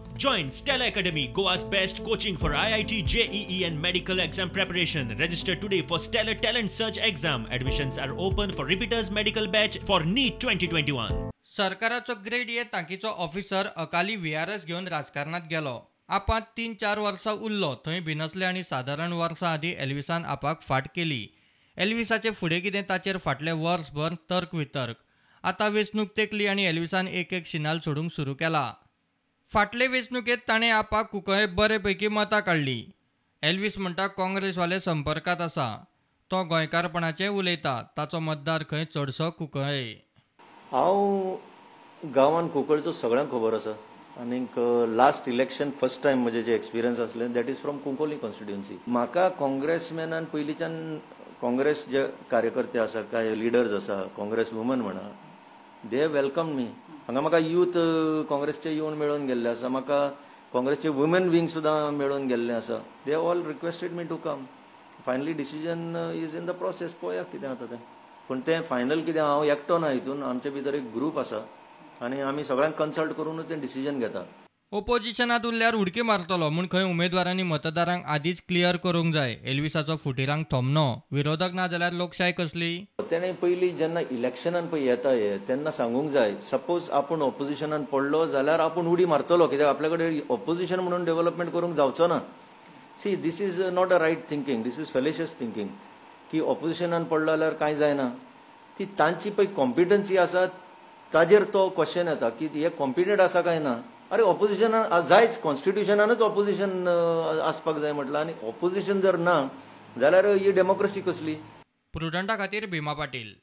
Join Stella Academy, Goa's best coaching for IIT, JEE and medical exam preparation. Register today for Stellar Talent Search exam. Admissions are open for repeaters medical batch for NEET 2021. सरकाराचो grade A तांकीचो officer अकाली VRS घेवन राजकारणात गेलो. आपात 3-4 वर्सां उरलो थंय भिनसले आनी साधारण वर्सां आदी एल्विसान आपाक फाट केली. एल्विसाचे फुडें कितें ताचेर फाटले वर्सभर तर्क वितर्क. आतां वेंचणूक तेंकली आनी एल्विसान एक शिनाल सोडूंक सुरू केला. फाटले वेंचणुकेंत ताणें आपाक कुंकळे बरेपैकी मतां काडली. एल्विस म्हणटा काँग्रेसवाले संपर्कांत आसा. तो गोंयकारपणाचें उलयता. ताचो मतदार खंय चडसो कुंकळे. हांव गांवांत कुंकळचो सगळ्यांक खबर आसा आनीक लास्ट इलेक्शन फर्स्ट टायम म्हजे जे एक्सपिरियन्स आसलें that is from Cuncolim constituency. म्हाका काँग्रेसमॅनान पयलींच्यान काँग्रेस जे कार्यकर्ते आसा काय लिडर्स आसा काँग्रेस वुमन म्हणा दे वेलकम मी. हांगा म्हाका यूथ काँग्रेसचे येवन मेळून गेल्ले आसा. म्हाका काँग्रेसचे वुमन विंग सुद्दां मेळून गेल्ले आसा. They all requested me to come. Finally decision is in the process. पळोवया कितें जाता तें. पूण तें फायनल कितें हांव एकटो ना हितून. आमचे भितर एक ग्रूप आसा आनी आमी सगळ्यांक कन्सल्ट करूनच तें डिसिजन घेता. ओपोजिशनात उरल्यार उडकी मारतलो म्हूण खंय उमेदवारांनी मतदारांक आदींच क्लियर करूंक जाय. एल्विसाचो फुटिरांक थोमनो. विरोधक ना जाल्यार लोकशाय कसली. तेणें पयलीं जेन्ना इलेक्शनान पळय येता तेन्ना सांगूंक जाय सपोज आपूण ऑपोजिशनान पडलो जाल्यार आपूण उडी मारतलो कित्याक आपल्या कडेन ऑपोजिशन म्हणून डेव्हलपमेंट करूंक जावचो ना. See this is not a right thinking. This is fallacious thinking की ऑपोजिशनान पडलो जाल्यार कांय जायना. ती तांची पळय कॉम्पिटन्सी आसा ताजेर तो क्वेश्चन येता की हे कॉम्पिटंट आसा काय ना. अरे ऑपोजिशनान जायच कॉन्स्टिट्युशनानच ऑपोजिशन आसपाक जाय म्हटलं आनी ऑपोजिशन जर ना जाल्यार ही डेमोक्रेसी कसली. प्रुडंटा खातीर भीमा पाटील.